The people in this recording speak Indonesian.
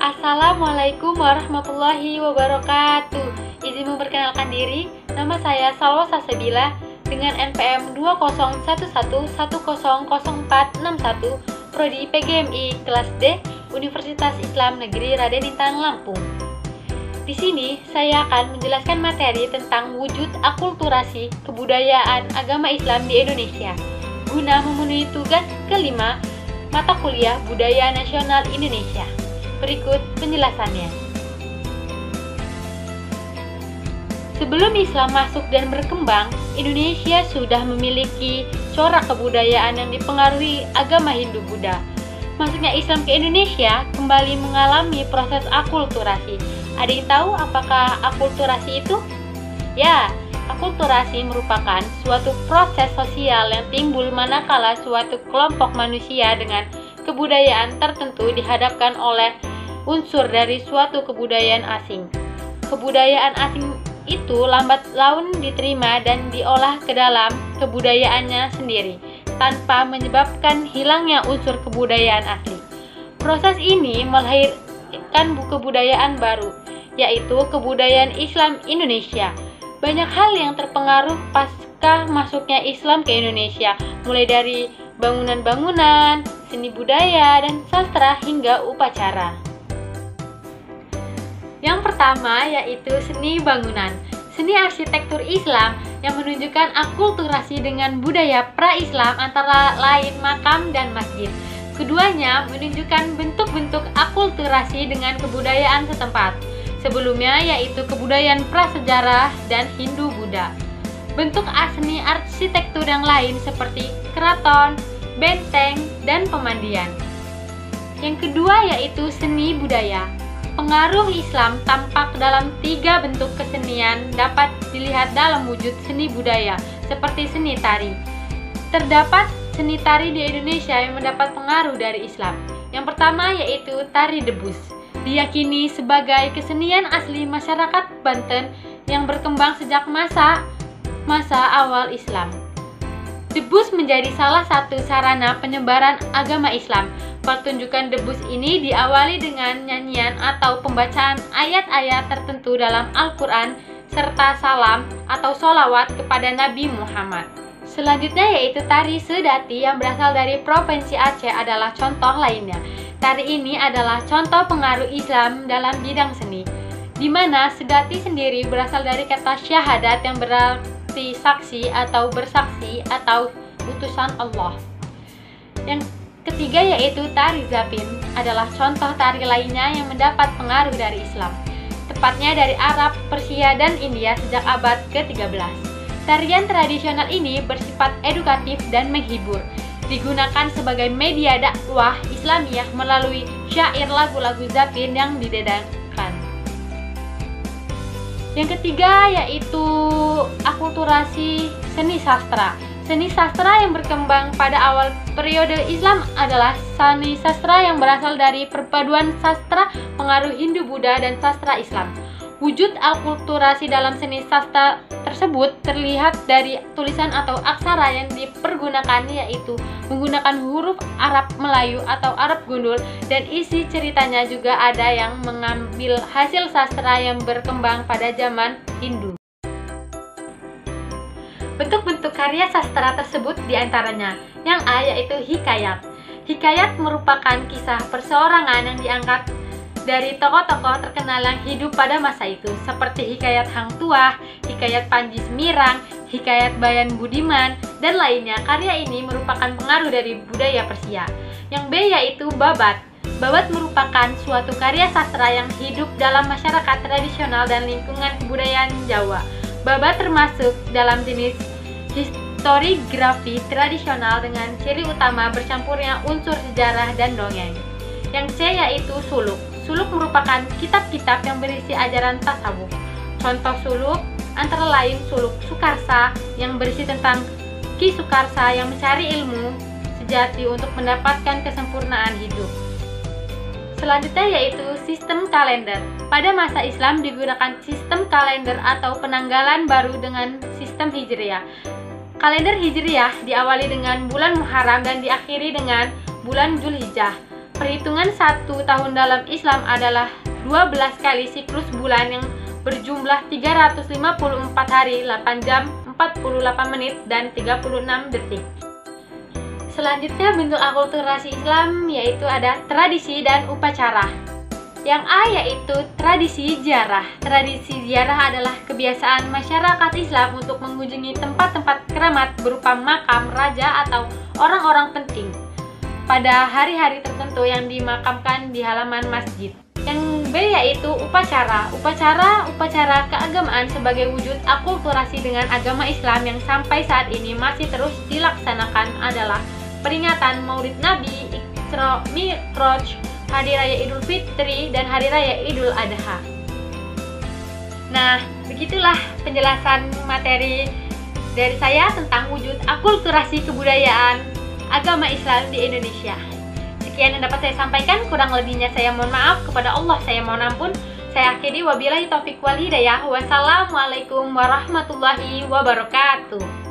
Assalamualaikum warahmatullahi wabarakatuh. Izin memperkenalkan diri, nama saya Salwa Sasebila dengan NPM 2011100461, Prodi PGMI kelas D, Universitas Islam Negeri Raden Intan Lampung. Di sini saya akan menjelaskan materi tentang wujud akulturasi kebudayaan agama Islam di Indonesia guna memenuhi tugas kelima mata kuliah Budaya Nasional Indonesia. Berikut penjelasannya. Sebelum Islam masuk dan berkembang, Indonesia sudah memiliki corak kebudayaan yang dipengaruhi agama Hindu-Buddha. Masuknya Islam ke Indonesia kembali mengalami proses akulturasi. Ada yang tahu apakah akulturasi itu? Ya, akulturasi merupakan suatu proses sosial yang timbul manakala suatu kelompok manusia dengan kebudayaan tertentu dihadapkan oleh unsur dari suatu kebudayaan asing. Kebudayaan asing itu lambat laun diterima dan diolah ke dalam kebudayaannya sendiri, tanpa menyebabkan hilangnya unsur kebudayaan asli. Proses ini melahirkan kebudayaan baru, yaitu kebudayaan Islam Indonesia. Banyak hal yang terpengaruh pasca masuknya Islam ke Indonesia, mulai dari bangunan-bangunan, seni budaya, dan sastra hingga upacara. Yang pertama yaitu seni bangunan. Seni arsitektur Islam yang menunjukkan akulturasi dengan budaya pra-Islam antara lain makam dan masjid. Keduanya menunjukkan bentuk-bentuk akulturasi dengan kebudayaan setempat. Sebelumnya yaitu kebudayaan prasejarah dan Hindu-Buddha. Bentuk seni arsitektur yang lain seperti keraton, benteng, dan pemandian. Yang kedua yaitu seni budaya. Pengaruh Islam tampak dalam 3 bentuk kesenian dapat dilihat dalam wujud seni budaya, seperti seni tari. Terdapat seni tari di Indonesia yang mendapat pengaruh dari Islam. Yang pertama yaitu tari debus. Diyakini sebagai kesenian asli masyarakat Banten yang berkembang sejak masa awal Islam. Debus menjadi salah satu sarana penyebaran agama Islam. Pertunjukan debus ini diawali dengan nyanyian atau pembacaan ayat-ayat tertentu dalam Al-Quran serta salam atau sholawat kepada Nabi Muhammad. Selanjutnya yaitu tari sedati yang berasal dari Provinsi Aceh adalah contoh lainnya. Tari ini adalah contoh pengaruh Islam dalam bidang seni, di mana sedati sendiri berasal dari kata syahadat yang berarti saksi atau bersaksi atau utusan Allah. Yang ketiga yaitu tari zapin adalah contoh tari lainnya yang mendapat pengaruh dari Islam, tepatnya dari Arab, Persia, dan India sejak abad ke-13. Tarian tradisional ini bersifat edukatif dan menghibur, digunakan sebagai media dakwah Islamiyah melalui syair lagu-lagu zapin yang didedahkan. Yang ketiga yaitu akulturasi seni sastra. Seni sastra yang berkembang pada awal periode Islam adalah seni sastra yang berasal dari perpaduan sastra pengaruh Hindu-Buddha dan sastra Islam. Wujud akulturasi dalam seni sastra tersebut terlihat dari tulisan atau aksara yang dipergunakan, yaitu menggunakan huruf Arab Melayu atau Arab Gundul, dan isi ceritanya juga ada yang mengambil hasil sastra yang berkembang pada zaman Hindu. Bentuk-bentuk karya sastra tersebut diantaranya, yang A yaitu hikayat. Hikayat merupakan kisah perseorangan yang diangkat dari tokoh-tokoh terkenal yang hidup pada masa itu, seperti hikayat Hang Tuah, hikayat Panji Semirang, hikayat Bayan Budiman, dan lainnya. Karya ini merupakan pengaruh dari budaya Persia. Yang B yaitu babat. Babat merupakan suatu karya sastra yang hidup dalam masyarakat tradisional dan lingkungan kebudayaan Jawa. Babat termasuk dalam jenis historiografi tradisional dengan ciri utama bercampurnya unsur sejarah dan dongeng. Yang C yaitu suluk. Suluk merupakan kitab-kitab yang berisi ajaran tasawuf. Contoh suluk antara lain suluk Sukarsa yang berisi tentang Ki Sukarsa yang mencari ilmu sejati untuk mendapatkan kesempurnaan hidup. Selanjutnya yaitu sistem kalender. Pada masa Islam digunakan sistem kalender atau penanggalan baru dengan sistem Hijriah. Kalender Hijriah diawali dengan bulan Muharram dan diakhiri dengan bulan Zulhijjah. Perhitungan 1 tahun dalam Islam adalah 12 kali siklus bulan yang berjumlah 354 hari, 8 jam, 48 menit, dan 36 detik. Selanjutnya bentuk akulturasi Islam yaitu ada tradisi dan upacara. Yang A yaitu tradisi ziarah. Tradisi ziarah adalah kebiasaan masyarakat Islam untuk mengunjungi tempat-tempat keramat berupa makam, raja, atau orang-orang penting pada hari-hari tertentu yang dimakamkan di halaman masjid. Yang B yaitu upacara. Upacara keagamaan sebagai wujud akulturasi dengan agama Islam yang sampai saat ini masih terus dilaksanakan adalah peringatan Maulid Nabi, Isra Mi'raj, Hari Raya Idul Fitri, dan Hari Raya Idul Adha. Nah, begitulah penjelasan materi dari saya tentang wujud akulturasi kebudayaan agama Islam di Indonesia. Sekian yang dapat saya sampaikan, kurang lebihnya saya mohon maaf, kepada Allah saya mohon ampun. Saya akhiri, wabillahi taufiq wal hidayah. Wassalamualaikum warahmatullahi wabarakatuh.